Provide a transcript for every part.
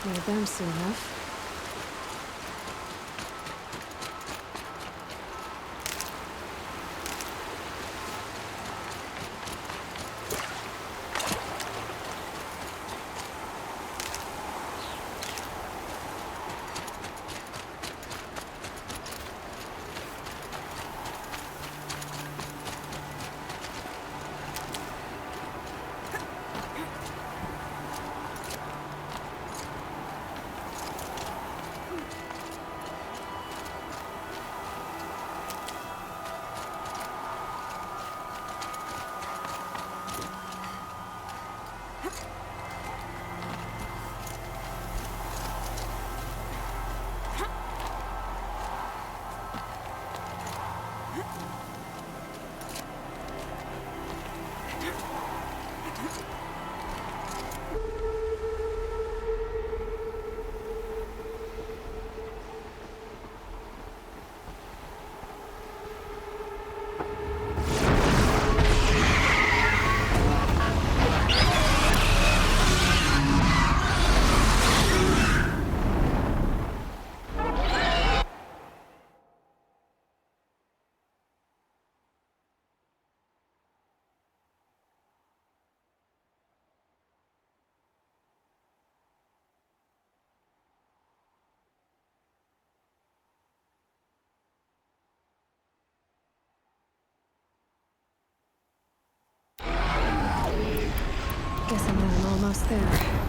Near them soon enough. Guessing that I'm almost there.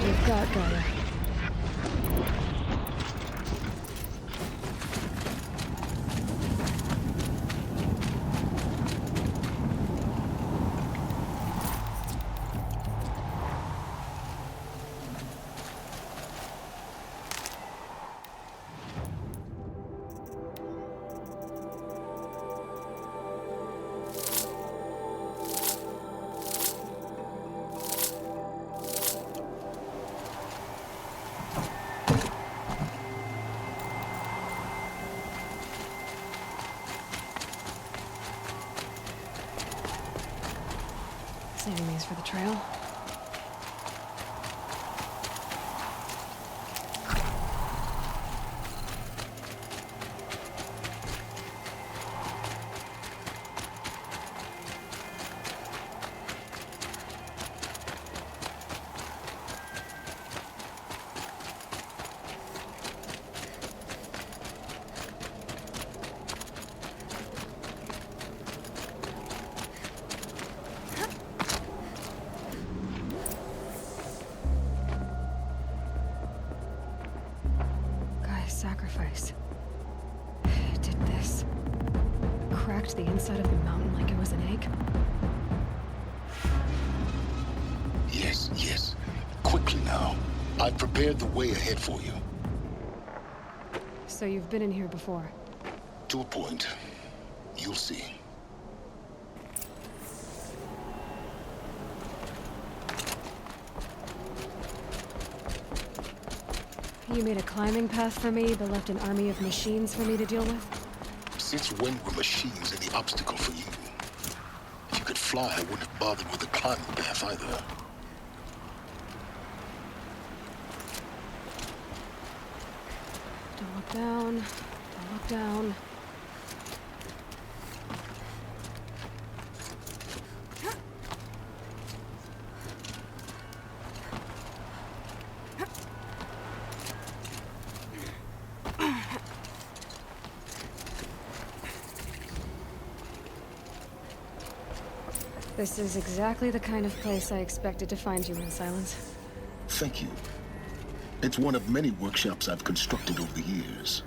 you've got, Gaia. Saving these for the trail. Sacrifice. It did this. Cracked the inside of the mountain like it was an egg. Yes, yes. Quickly now. I've prepared the way ahead for you. So you've been in here before? To a point. You'll see. You made a climbing path for me, but left an army of machines for me to deal with? Since when were machines any obstacle for you? If you could fly, I wouldn't have bothered with the climbing path either. Don't look down. Don't look down. This is exactly the kind of place I expected to find you in, Silence. Thank you. It's one of many workshops I've constructed over the years.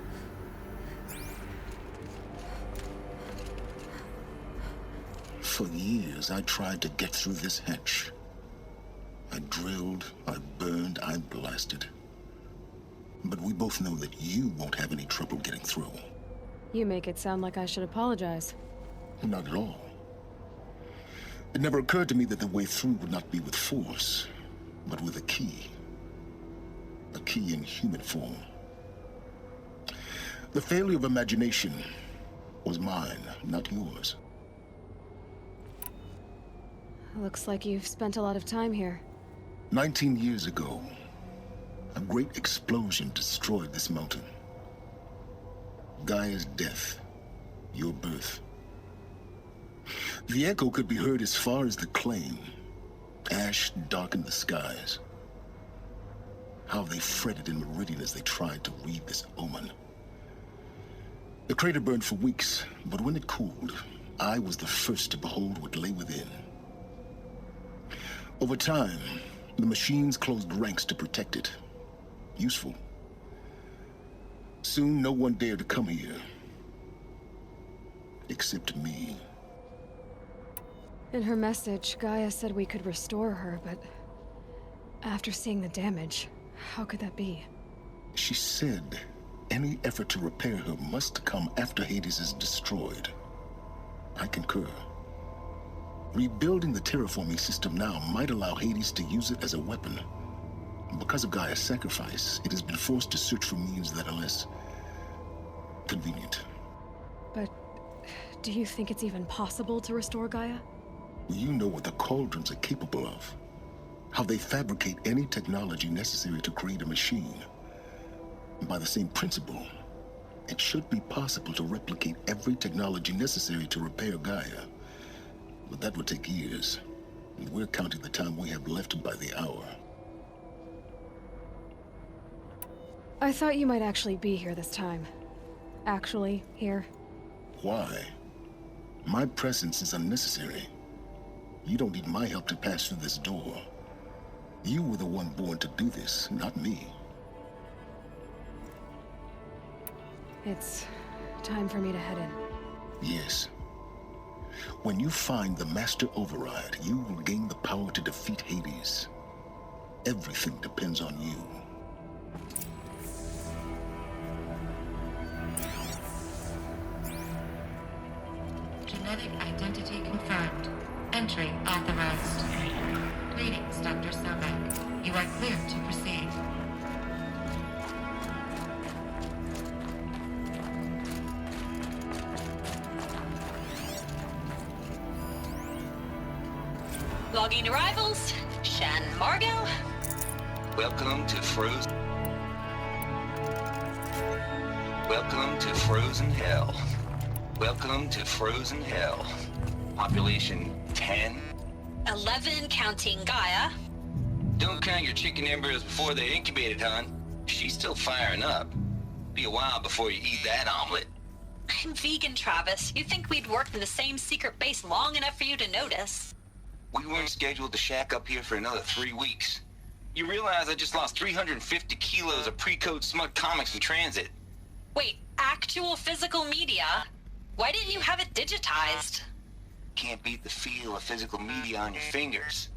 For years, I tried to get through this hatch. I drilled, I burned, I blasted. But we both know that you won't have any trouble getting through. You make it sound like I should apologize. Not at all. It never occurred to me that the way through would not be with force, but with a key. A key in human form. The failure of imagination was mine, not yours. Looks like you've spent a lot of time here. 19 years ago, a great explosion destroyed this mountain. Gaia's death, your birth. The echo could be heard as far as the claim. Ash darkened the skies. How they fretted in Meridian as they tried to read this omen. The crater burned for weeks, but when it cooled, I was the first to behold what lay within. Over time, the machines closed ranks to protect it. Useful. Soon, no one dared to come here. Except me. In her message, Gaia said we could restore her, but after seeing the damage, how could that be? She said any effort to repair her must come after Hades is destroyed. I concur. Rebuilding the terraforming system now might allow Hades to use it as a weapon. Because of Gaia's sacrifice, it has been forced to search for means that are less convenient. But do you think it's even possible to restore Gaia? You know what the cauldrons are capable of. How they fabricate any technology necessary to create a machine. By the same principle, it should be possible to replicate every technology necessary to repair Gaia. But that would take years. And we're counting the time we have left by the hour. I thought you might actually be here this time. Actually, here. Why? My presence is unnecessary. You don't need my help to pass through this door. You were the one born to do this, not me. It's time for me to head in. Yes. When you find the Master Override, you will gain the power to defeat Hades. Everything depends on you. Genetic identity confirmed. Entry authorized. Greetings, Dr. Sobek. You are clear to proceed. Logging arrivals. Shan Margot. Welcome to Frozen. Welcome to Frozen Hell. Welcome to Frozen Hell. Population 10. 11 counting Gaia. Don't count your chicken embryos before they're incubated, hon. She's still firing up. Be a while before you eat that omelet. I'm vegan, Travis. You think we'd worked in the same secret base long enough for you to notice? We weren't scheduled to shack up here for another 3 weeks. You realize I just lost 350 kilos of pre-code smut comics in transit. Wait, actual physical media? Why didn't you have it digitized? Can't beat the feel of physical media on your fingers.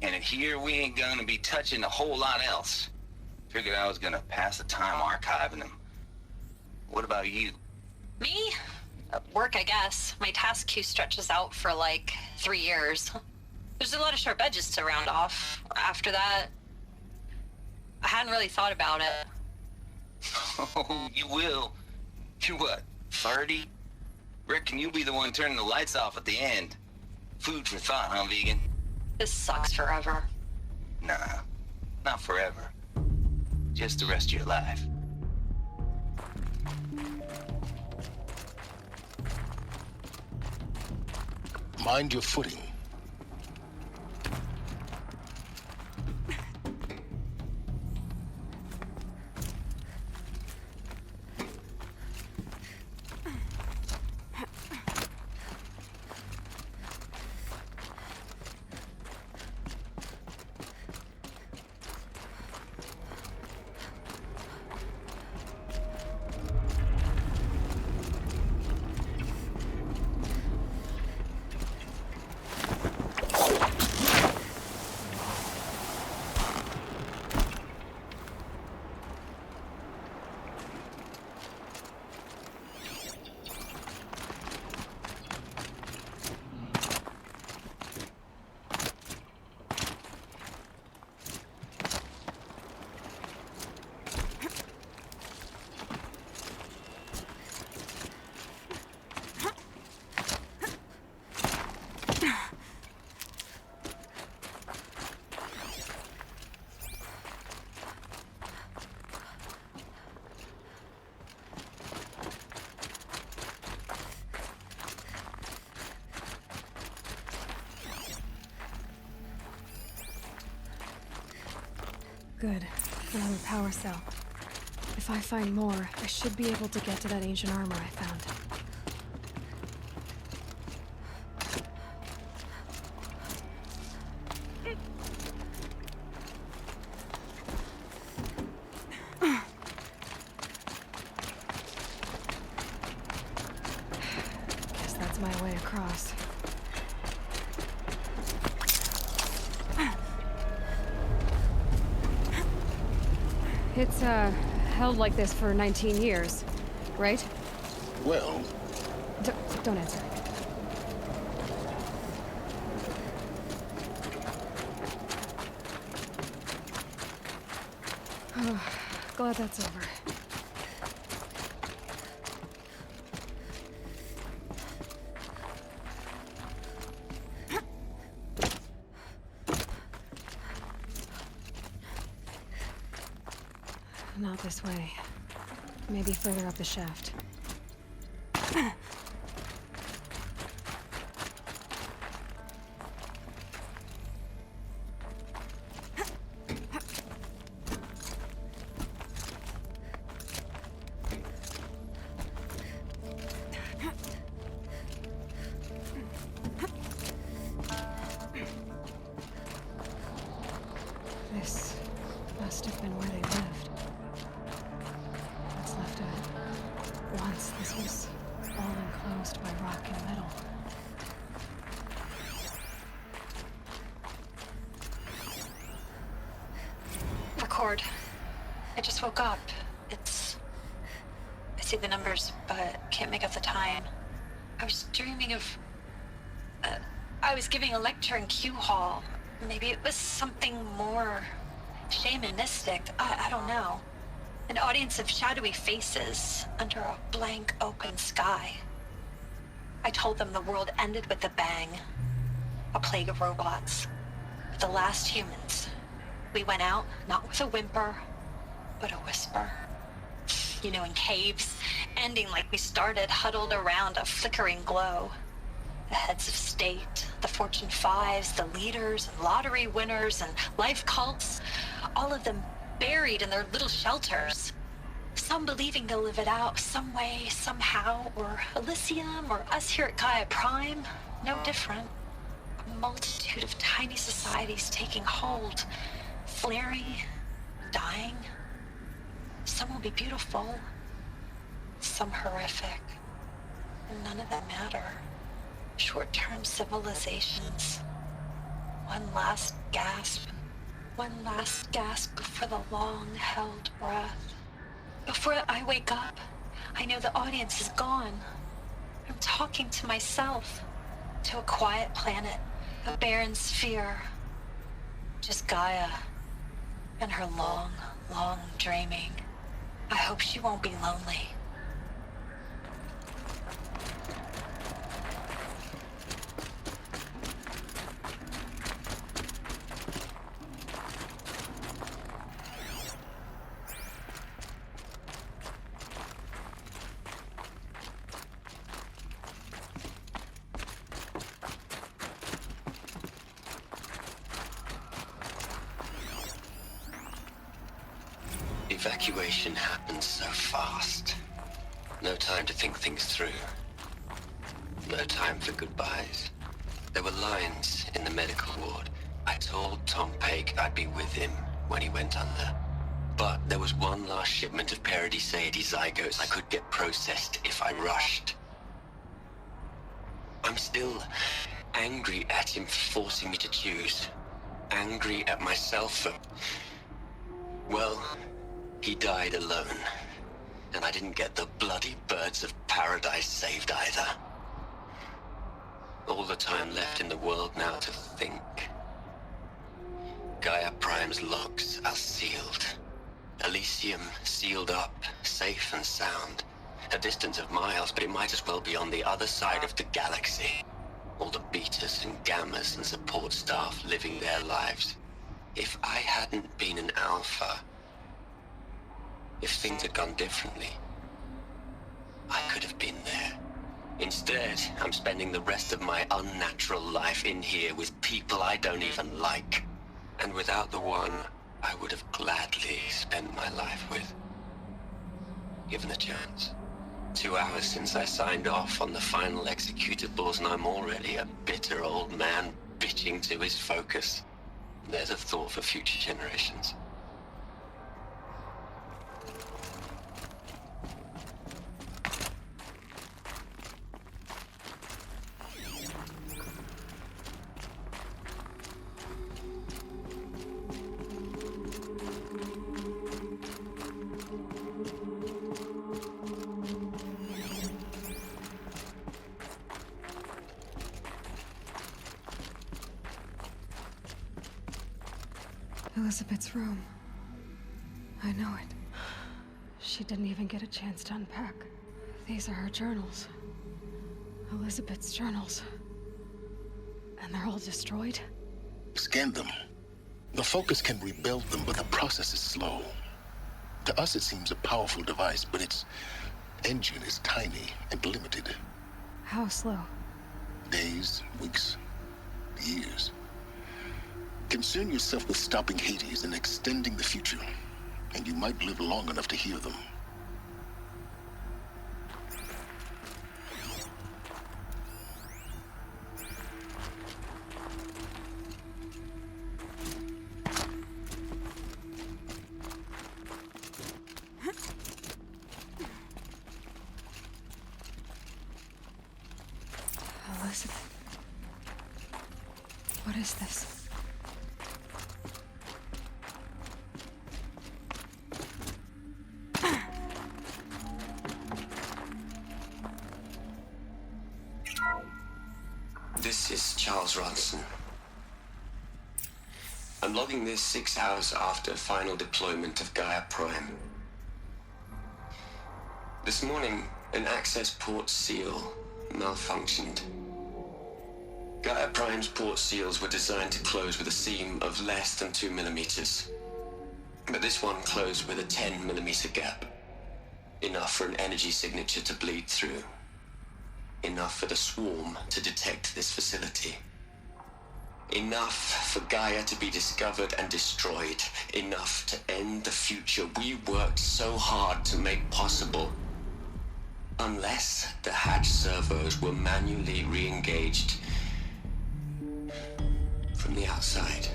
And in here, we ain't gonna be touching a whole lot else. Figured I was gonna pass the time archiving them. What about you? Me? Work, I guess. My task queue stretches out for like 3 years. There's a lot of sharp edges to round off. After that, I hadn't really thought about it. Oh, you will. You're what, 30? Reckon you'll be the one turning the lights off at the end. Food for thought, huh, vegan? This sucks forever. Nah, not forever. Just the rest of your life. Mind your footing. Good. Another power cell. If I find more, I should be able to get to that ancient armor I found. Guess that's my way across. It's, held like this for 19 years, right? Well, Don't answer. Oh, glad that's over. Not this way. Maybe further up the shaft. must have been where they lived. What's left of it. Once this was all enclosed by rock and metal. Record. I just woke up. I see the numbers, but can't make out the time. I was dreaming of... I was giving a lecture in Q Hall. Maybe it was something more shamanistic. I don't know. An audience of shadowy faces under a blank open sky. I told them the world ended with a bang. A plague of robots. The last humans. We went out, not with a whimper, but a whisper. You know, in caves, ending like we started, huddled around a flickering glow. The heads of state, the Fortune 5s, the leaders, and lottery winners, and life cults, all of them buried in their little shelters. Some believing they'll live it out some way, somehow, or Elysium, or us here at Gaia Prime, no different. A multitude of tiny societies taking hold, flaring, dying. Some will be beautiful, some horrific. None of them matter. Short-term civilizations. One last gasp. One last gasp before the long-held breath. Before I wake up, I know the audience is gone. I'm talking to myself. To a quiet planet, a barren sphere. Just Gaia and her long, long dreaming. I hope she won't be lonely. Evacuation happened so fast. No time to think things through. No time for goodbyes. There were lines in the medical ward. I told Tom Pake I'd be with him when he went under. But there was one last shipment of Paradiseidae zygotes I could get processed if I rushed. I'm still angry at him for forcing me to choose. Angry at myself for... well... he died alone, and I didn't get the bloody birds of paradise saved either. All the time left in the world now to think. Gaia Prime's locks are sealed. Elysium sealed up, safe and sound. A distance of miles, but it might as well be on the other side of the galaxy. All the betas and gammas and support staff living their lives. If I hadn't been an alpha... if things had gone differently, I could have been there. Instead, I'm spending the rest of my unnatural life in here with people I don't even like. And without the one I would have gladly spent my life with. Given the chance. 2 hours since I signed off on the final executables, and I'm already a bitter old man bitching to his focus. There's a thought for future generations. Elizabeth's room. I know it. She didn't even get a chance to unpack. These are her journals. Elizabeth's journals. And they're all destroyed? Scan them. The Focus can rebuild them, but the process is slow. To us, it seems a powerful device, but its engine is tiny and limited. How slow? Days, weeks, years. Concern yourself with stopping Hades and extending the future, and you might live long enough to hear them. is this? This is Charles Ronson. I'm logging this 6 hours after final deployment of Gaia Prime. This morning, an access port seal malfunctioned. Gaia Prime's port seals were designed to close with a seam of less than 2 millimeters. But this one closed with a 10 millimeter gap. Enough for an energy signature to bleed through. Enough for the swarm to detect this facility. Enough for Gaia to be discovered and destroyed. Enough to end the future we worked so hard to make possible. Unless the hatch servos were manually re-engaged from the outside.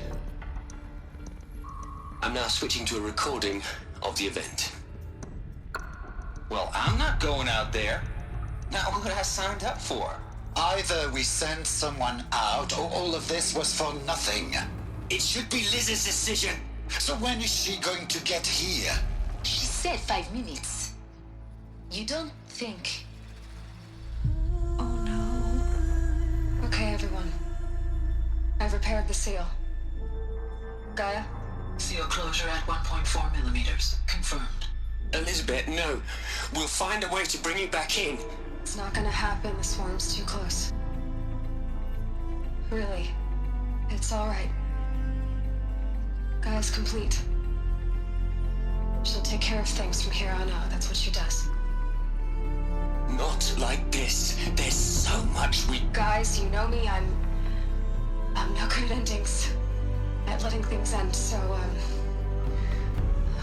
I'm now switching to a recording of the event. Well, I'm not going out there. Not what I signed up for. Either we send someone out, or all of this was for nothing. It should be Liz's decision. So when is she going to get here? She said 5 minutes. You don't think... Oh no. Okay, everyone. I've repaired the seal. Gaia? Seal closure at 1.4 millimeters. Confirmed. Elizabeth, no. We'll find a way to bring you back in. It's not gonna happen. The swarm's too close. Really. It's alright. Gaia's complete. She'll take care of things from here on out. That's what she does. Not like this. There's so much we... Guys, you know me. I'm no good at endings. At letting things end, so,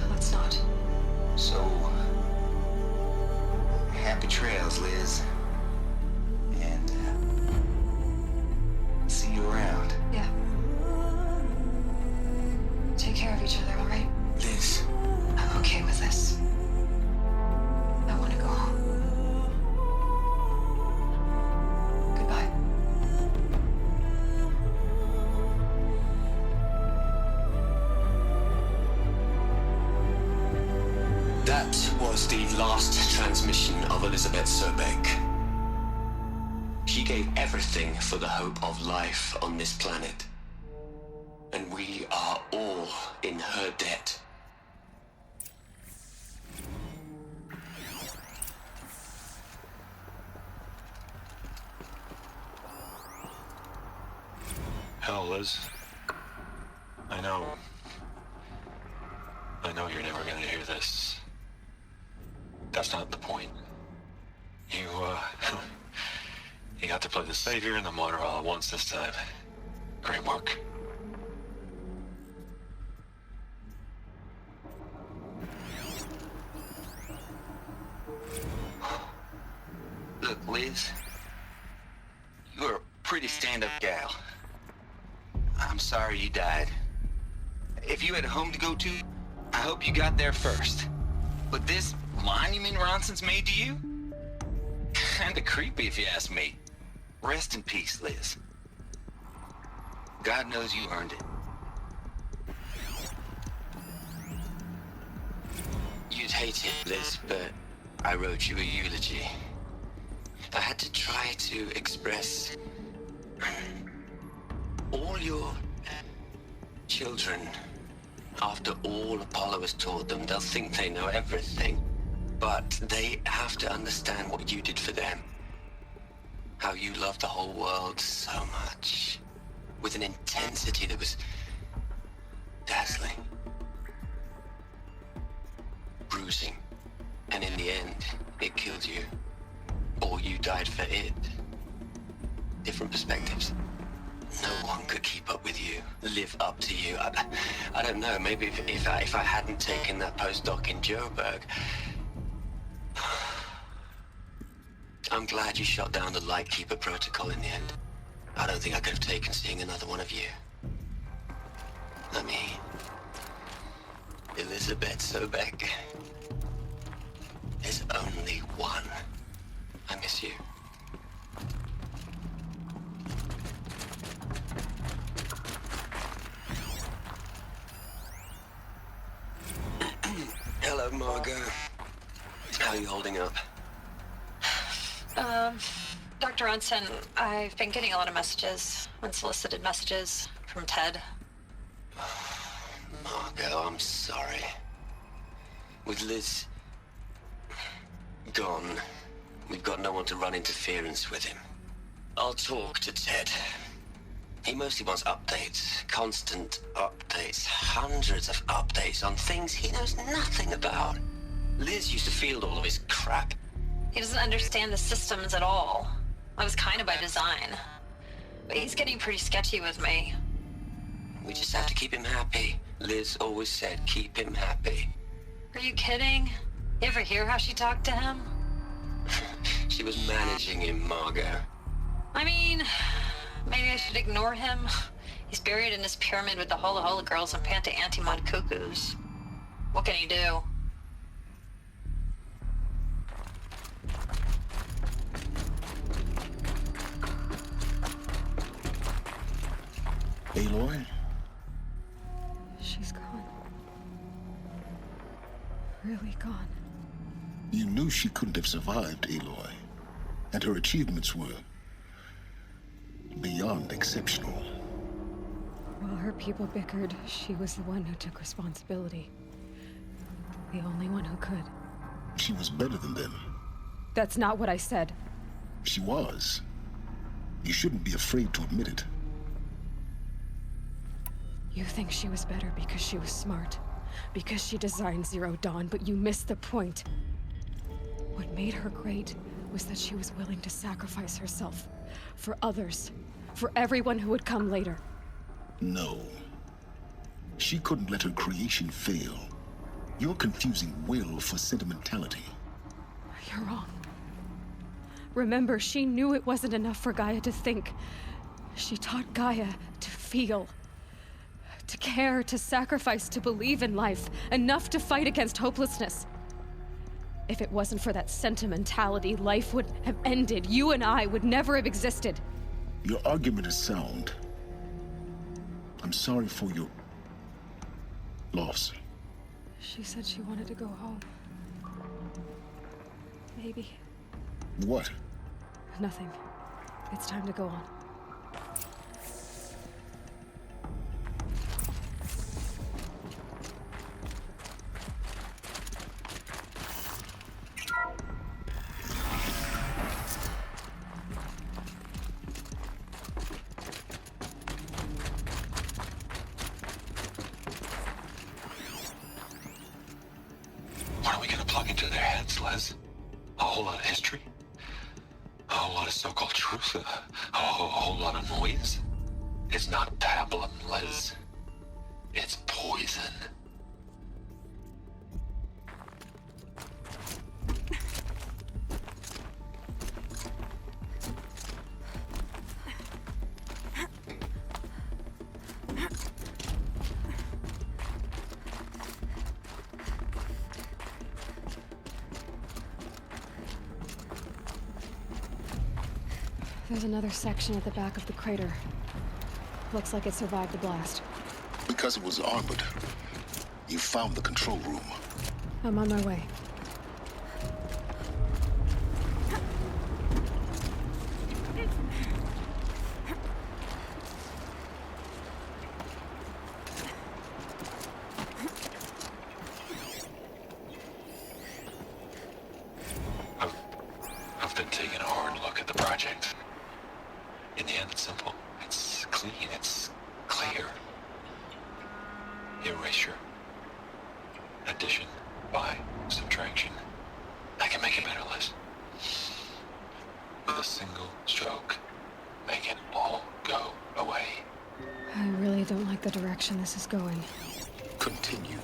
let's not. So, happy trails, Liz. And, see you around. Yeah. Take care of each other, all right? Liz. I'm okay with this. I want to go home. Goodbye. That was the last transmission of Elizabeth Sobek. She gave everything for the hope of life on this planet. And we are all in her debt. Hell, Liz. I know you're never gonna hear this. That's not the point. You got to play the savior and the martyr all at once this time. Great work. Look, Liz. You're a pretty stand-up gal. I'm sorry you died. If you had a home to go to, I hope you got there first. But this monument Ronson's made to you? Kinda creepy if you ask me. Rest in peace, Liz. God knows you earned it. You'd hate it, Liz, but I wrote you a eulogy. I had to try to express all your children. After all Apollo has taught them, they'll think they know everything. But they have to understand what you did for them. How you loved the whole world so much. With an intensity that was dazzling. Bruising. And in the end, it killed you. Or you died for it. Different perspectives. No one could keep up with you, live up to you. I don't know, maybe if I hadn't taken that postdoc in Joburg. I'm glad you shot down the Lightkeeper protocol in the end. I don't think I could have taken seeing another one of you. I mean, Elizabeth Sobek. There's only one. I miss you. Hello, Margot. How are you holding up? Dr. Unson, I've been getting a lot of messages, unsolicited messages from Ted. Margot, I'm sorry. With Liz gone, we've got no one to run interference with him. I'll talk to Ted. He mostly wants updates, constant updates, hundreds of updates on things he knows nothing about. Liz used to field all of his crap. He doesn't understand the systems at all. That was kind of by design. But he's getting pretty sketchy with me. We just have to keep him happy. Liz always said, keep him happy. Are you kidding? You ever hear how she talked to him? She was managing him, Margot. I mean, maybe I should ignore him. He's buried in his pyramid with the Hola Hola girls and Panta Antimod cuckoos. What can he do? Aloy? She's gone. Really gone. You knew she couldn't have survived, Aloy. And her achievements were beyond exceptional. While her people bickered, she was the one who took responsibility. The only one who could. She was better than them. That's not what I said. She was. You shouldn't be afraid to admit it. You think she was better because she was smart, because she designed Zero Dawn, but you missed the point. What made her great was that she was willing to sacrifice herself for others, for everyone who would come later. No. She couldn't let her creation fail. You're confusing will for sentimentality. You're wrong. Remember, she knew it wasn't enough for Gaia to think. She taught Gaia to feel. To care, to sacrifice, to believe in life, enough to fight against hopelessness. If it wasn't for that sentimentality, life would have ended. You and I would never have existed. Your argument is sound. I'm sorry for your loss. She said she wanted to go home. Maybe. What? Nothing. It's time to go on. What are we gonna plug into their heads, Les? A whole lot of history? A whole lot of so-called truth? A whole lot of noise? It's not pablum, Les. It's poison. There's another section at the back of the crater. Looks like it survived the blast. Because it was armored. You found the control room. I'm on my way. I've been taking a hard look at the project. In the end, it's simple. It's clean. It's clear. Erasure. Addition. By. Subtraction. I can make it better, Liz. With a single stroke. Make it all go away. I really don't like the direction this is going. Continue.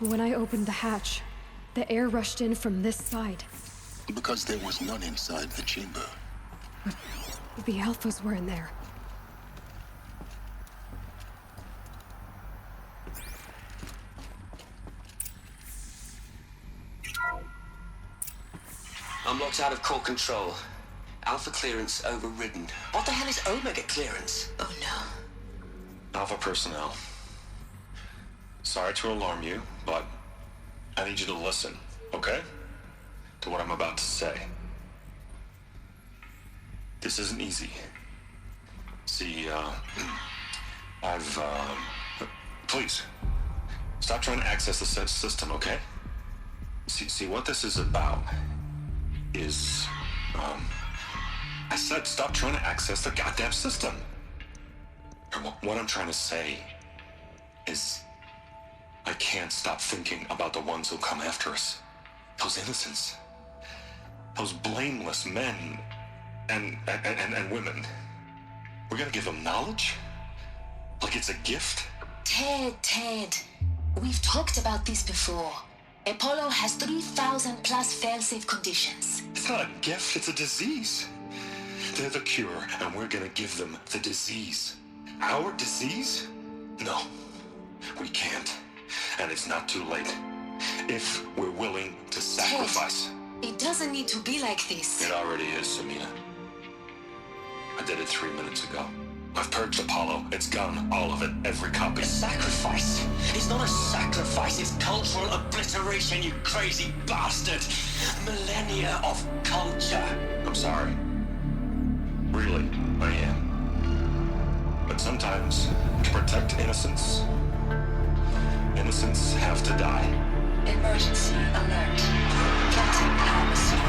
When I opened the hatch, the air rushed in from this side. Because there was none inside the chamber. But the Alphas were in there. I'm locked out of core control. Alpha clearance overridden. What the hell is Omega clearance? Oh no. Alpha personnel. Sorry to alarm you, but I need you to listen, okay? To what I'm about to say. This isn't easy. See, please, stop trying to access the system, okay? See, what this is about is, I said stop trying to access the goddamn system. What I'm trying to say is, I can't stop thinking about the ones who come after us. Those innocents. Those blameless men and women. We're gonna give them knowledge? Like it's a gift? Ted. We've talked about this before. Apollo has 3,000 plus fail-safe conditions. It's not a gift, it's a disease. They're the cure, and we're gonna give them the disease. Our disease? No, we can't. And it's not too late. If we're willing to sacrifice. Ted, it doesn't need to be like this. It already is, Samina. I did it 3 minutes ago. I've purged Apollo. It's gone. All of it. Every copy. A sacrifice? It's not a sacrifice. It's cultural obliteration, you crazy bastard. Millennia of culture. I'm sorry. Really, I am. But sometimes, to protect innocence, innocents have to die. Emergency alert. Captain Alpha.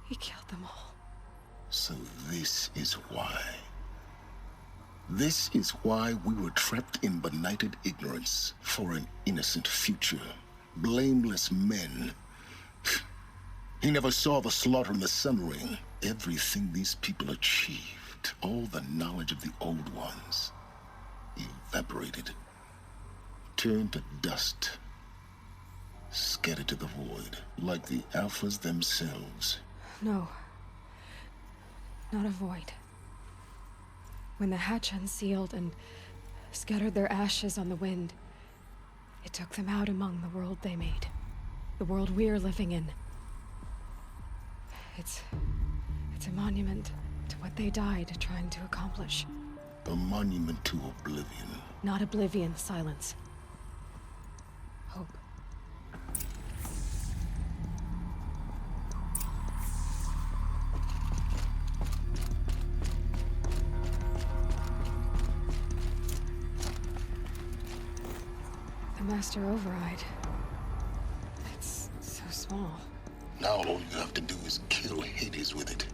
He killed them all. So this is why. This is why we were trapped in benighted ignorance for an innocent future. Blameless men. He never saw the slaughter in the Sun Ring. Everything these people achieved, all the knowledge of the old ones, evaporated, turned to dust, scattered to the void, like the Alphas themselves. No. Not a void. When the hatch unsealed and scattered their ashes on the wind, it took them out among the world they made. The world we're living in. It's a monument to what they died trying to accomplish. A monument to oblivion. Not oblivion, silence. Hope. Master override. It's so small. Now all you have to do is kill Hades with it.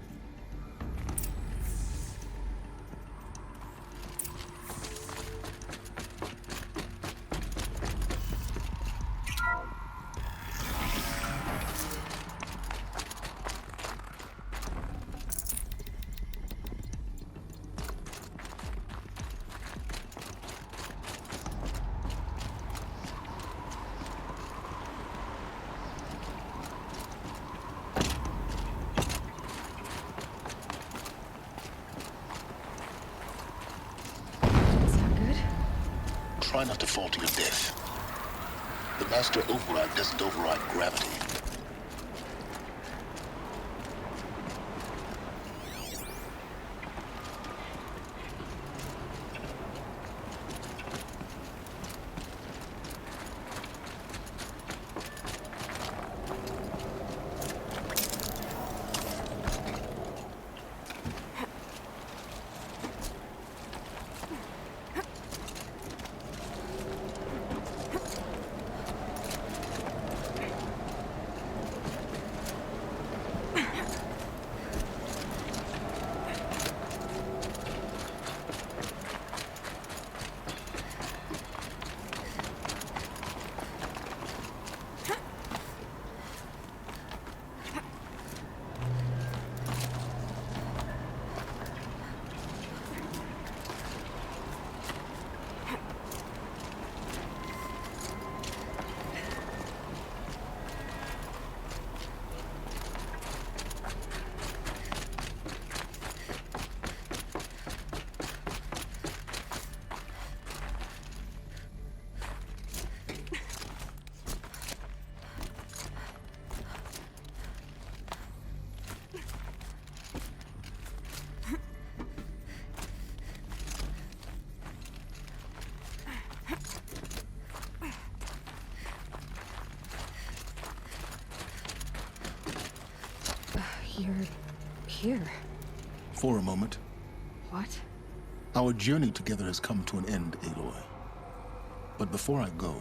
Try not to fall to your death. The Master Override doesn't override gravity. You're here. For a moment. What? Our journey together has come to an end, Aloy. But before I go,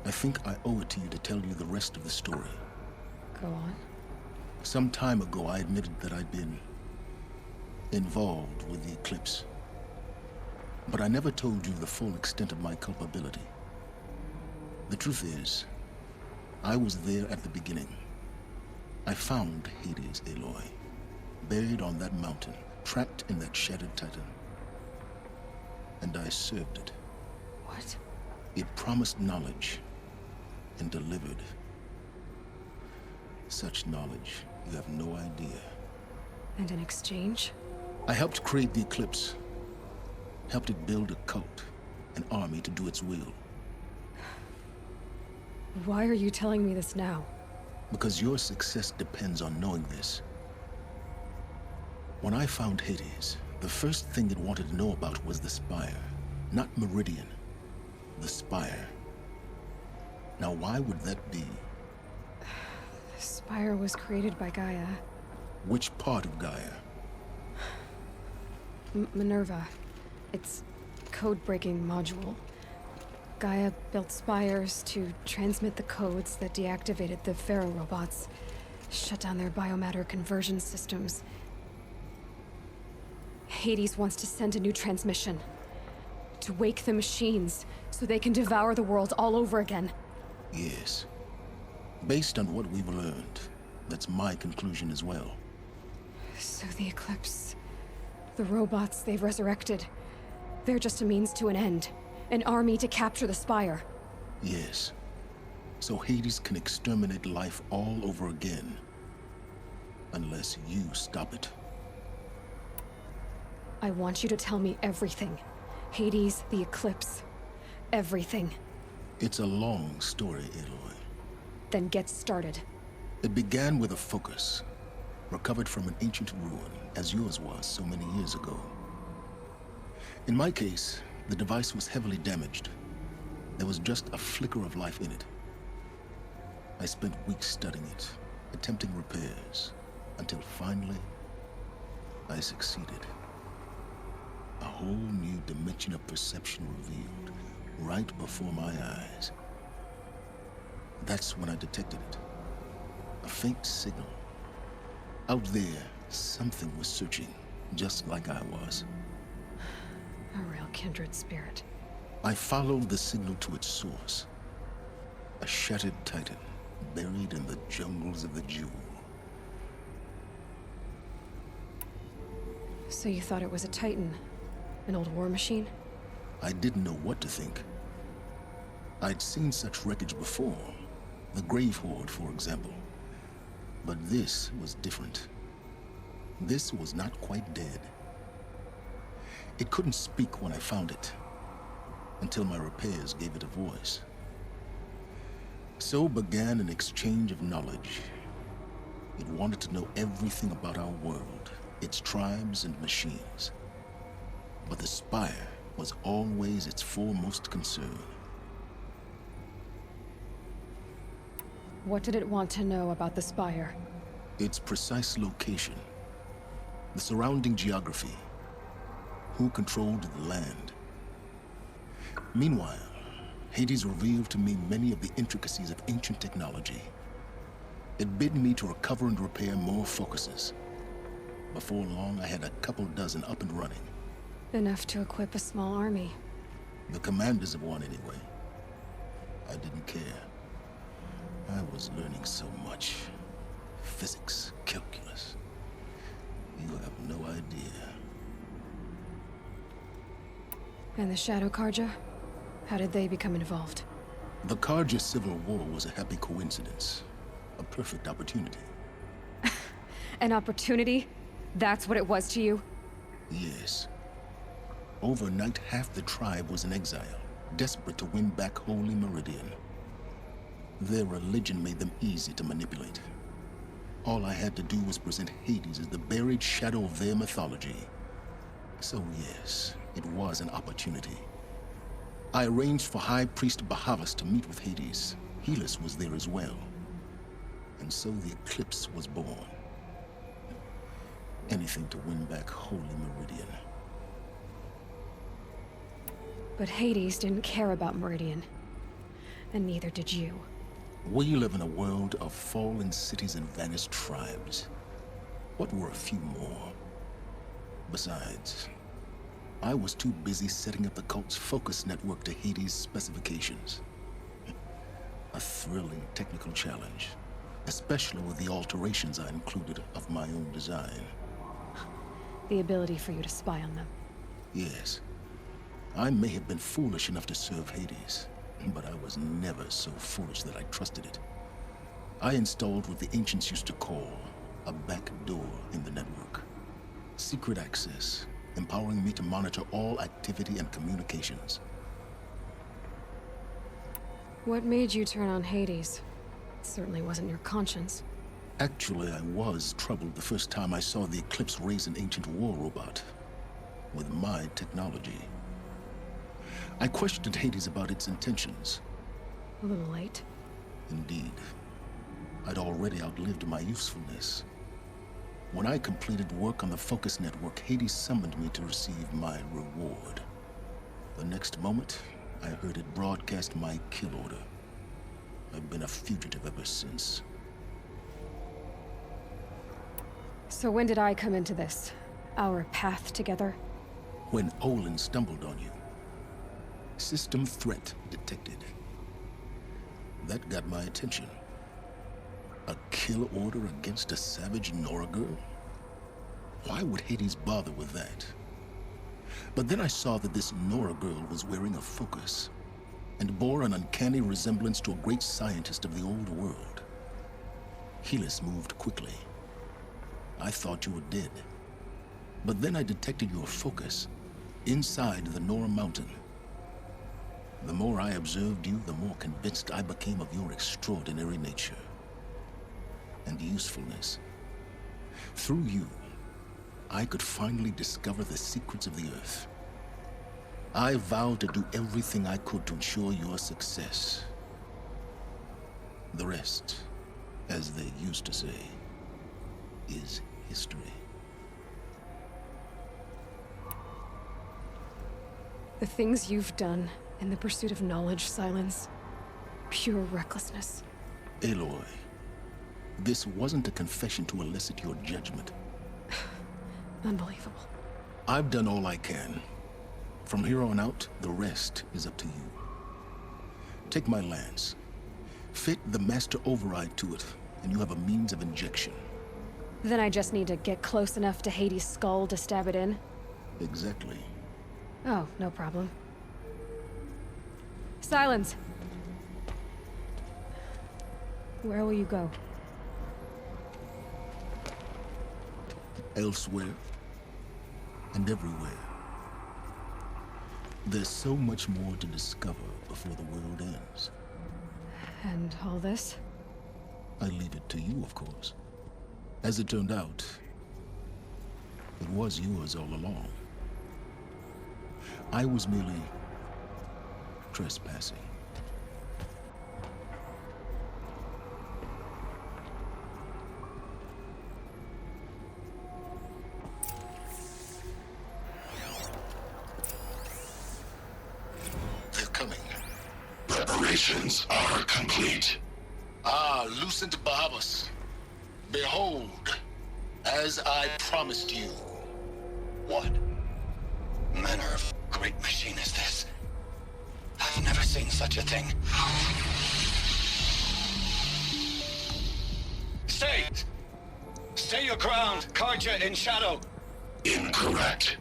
I think I owe it to you to tell you the rest of the story. Go on. Some time ago, I admitted that I'd been involved with the eclipse. But I never told you the full extent of my culpability. The truth is, I was there at the beginning. I found Hades, Aloy, buried on that mountain, trapped in that shattered titan. And I served it. What? It promised knowledge and delivered. Such knowledge, you have no idea. And in exchange? I helped create the eclipse. Helped it build a cult, an army to do its will. Why are you telling me this now? Because your success depends on knowing this. When I found Hades, the first thing it wanted to know about was the Spire. Not Meridian. The Spire. Now why would that be? The Spire was created by Gaia. Which part of Gaia? Minerva. Its code-breaking module. Gaia built spires to transmit the codes that deactivated the Pharaoh robots, shut down their biomatter conversion systems. Hades wants to send a new transmission. To wake the machines, so they can devour the world all over again. Yes. Based on what we've learned, that's my conclusion as well. So the Eclipse, the robots they've resurrected, they're just a means to an end. An army to capture the Spire. Yes. So Hades can exterminate life all over again. Unless you stop it. I want you to tell me everything. Hades, the Eclipse. Everything. It's a long story, Aloy. Then get started. It began with a focus. Recovered from an ancient ruin, as yours was so many years ago. In my case, the device was heavily damaged. There was just a flicker of life in it. I spent weeks studying it, attempting repairs, until finally, I succeeded. A whole new dimension of perception revealed, right before my eyes. That's when I detected it. A faint signal. Out there, something was searching, just like I was. A real kindred spirit. I followed the signal to its source. A shattered titan, buried in the jungles of the Jewel. So you thought it was a titan? An old war machine? I didn't know what to think. I'd seen such wreckage before. The Grave Horde, for example. But this was different. This was not quite dead. It couldn't speak when I found it, until my repairs gave it a voice. So began an exchange of knowledge. It wanted to know everything about our world, its tribes and machines. But the Spire was always its foremost concern. What did it want to know about the Spire? Its precise location, the surrounding geography, who controlled the land. Meanwhile, Hades revealed to me many of the intricacies of ancient technology. It bid me to recover and repair more focuses. Before long, I had a couple dozen up and running. Enough to equip a small army. The commanders of one, anyway. I didn't care. I was learning so much. Physics, calculus. You have no idea. And the Shadow Karja? How did they become involved? The Karja Civil War was a happy coincidence. A perfect opportunity. An opportunity? That's what it was to you? Yes. Overnight, half the tribe was in exile, desperate to win back Holy Meridian. Their religion made them easy to manipulate. All I had to do was present Hades as the buried shadow of their mythology. So yes, it was an opportunity. I arranged for High Priest Bahavas to meet with Hades. Helis was there as well. And so the Eclipse was born. Anything to win back Holy Meridian. But Hades didn't care about Meridian. And neither did you. We live in a world of fallen cities and vanished tribes. What were a few more? Besides, I was too busy setting up the cult's focus network to Hades' specifications. A thrilling technical challenge, especially with the alterations I included of my own design. The ability for you to spy on them. Yes. I may have been foolish enough to serve Hades, but I was never so foolish that I trusted it. I installed what the ancients used to call a back door in the network. Secret access, empowering me to monitor all activity and communications. What made you turn on Hades? It certainly wasn't your conscience. Actually, I was troubled the first time I saw the Eclipse raise an ancient war robot with my technology. I questioned Hades about its intentions. A little late. Indeed. I'd already outlived my usefulness. When I completed work on the Focus Network, Hades summoned me to receive my reward. The next moment, I heard it broadcast my kill order. I've been a fugitive ever since. So when did I come into this? Our path together? When Olin stumbled on you. System threat detected. That got my attention. A kill order against a savage Nora girl? Why would Hades bother with that? But then I saw that this Nora girl was wearing a focus and bore an uncanny resemblance to a great scientist of the old world. Helis moved quickly. I thought you were dead. But then I detected your focus inside the Nora mountain. The more I observed you, the more convinced I became of your extraordinary nature and usefulness. Through you, I could finally discover the secrets of the Earth. I vowed to do everything I could to ensure your success. The rest, as they used to say, is history. The things you've done in the pursuit of knowledge, Silence. Pure recklessness. Aloy, this wasn't a confession to elicit your judgment. Unbelievable. I've done all I can. From here on out, the rest is up to you. Take my lance. Fit the master override to it, and you have a means of injection. Then I just need to get close enough to Hades' skull to stab it in? Exactly. Oh, no problem. Silence! Where will you go? Elsewhere. And everywhere. There's so much more to discover before the world ends. And all this? I leave it to you, of course. As it turned out, it was yours all along. I was merely trespassing. They're coming. Preparations are complete. Ah, Lucent Bahavas. Behold, as I promised you. What manner of great machine is this? I've never seen such a thing. Stay! Stay your ground, Karja in shadow. Incorrect.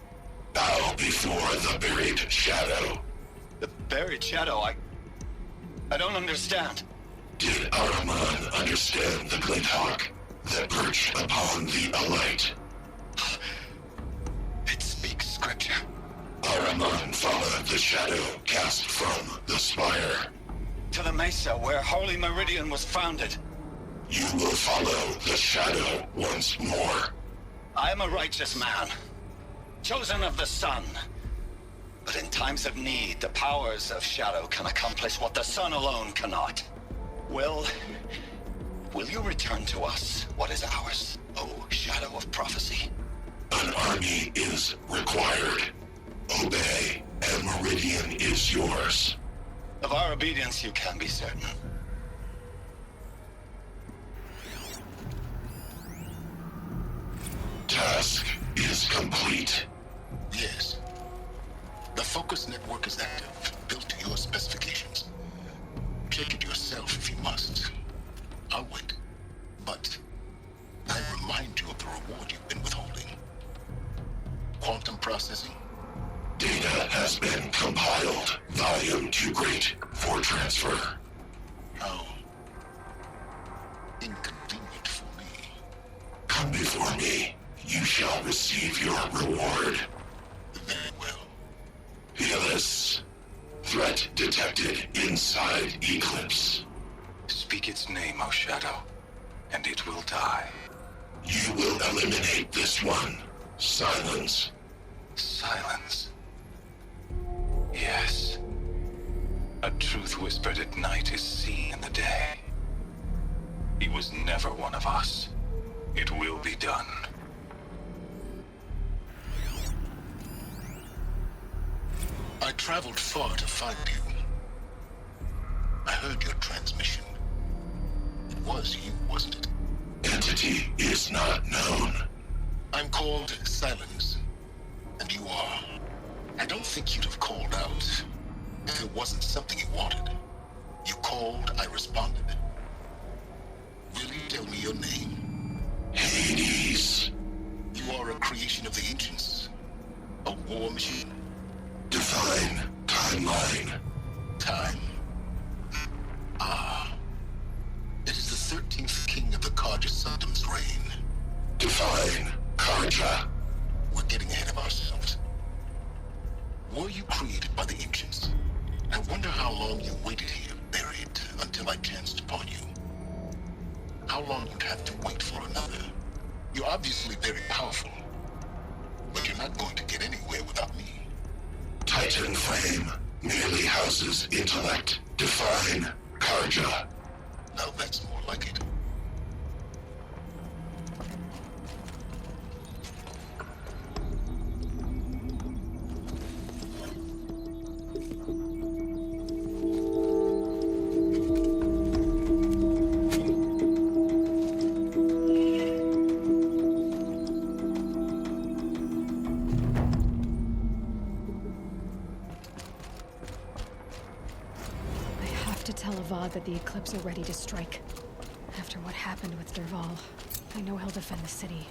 Bow before the buried shadow. The buried shadow, I don't understand. Did Ahriman understand the glint hawk that perched upon the alight? It speaks scripture. Ahriman followed the shadow cast from the spire. To the mesa where Holy Meridian was founded. You will follow the shadow once more. I am a righteous man, chosen of the sun. But in times of need, the powers of shadow can accomplish what the sun alone cannot. Will you return to us what is ours, O shadow of prophecy? One army is required. Obey, and Meridian is yours. Of our obedience, you can be certain. Task is complete. Yes. The focus network is active, built to your specifications. Check it yourself if you must. I'll wait. But I remind you of the reward you've been withholding. Quantum processing? Data has been compiled. Volume too great for transfer. How inconvenient for me. Come before me. You shall receive your reward. Very well. Helis. Threat detected inside Eclipse. Speak its name, O Shadow, and it will die. You will eliminate this one. Silence. Silence. Yes. A truth whispered at night is seen in the day. He was never one of us. It will be done. I traveled far to find you. I heard your transmission. It was you, wasn't it? Entity is not known. I'm called Silence, and you are. I don't think you'd have called out if it wasn't something you wanted. You called, I responded. Will you tell me your name? Hades. You are a creation of the ancients. A war machine. Define timeline. Time. Ah. It is the 13th king of the Karja Sanctum's reign. Define Karja. We're getting ahead of ourselves. Were you created by the ancients? I wonder how long you waited here, buried, until I chanced upon you. How long you'd have to wait for another. You're obviously very powerful, but you're not going to get anywhere without me. Titan Flame merely houses intellect. Define Karja. Now that's more like it. That the Eclipse are ready to strike. After what happened with Derval, I know he'll defend the city.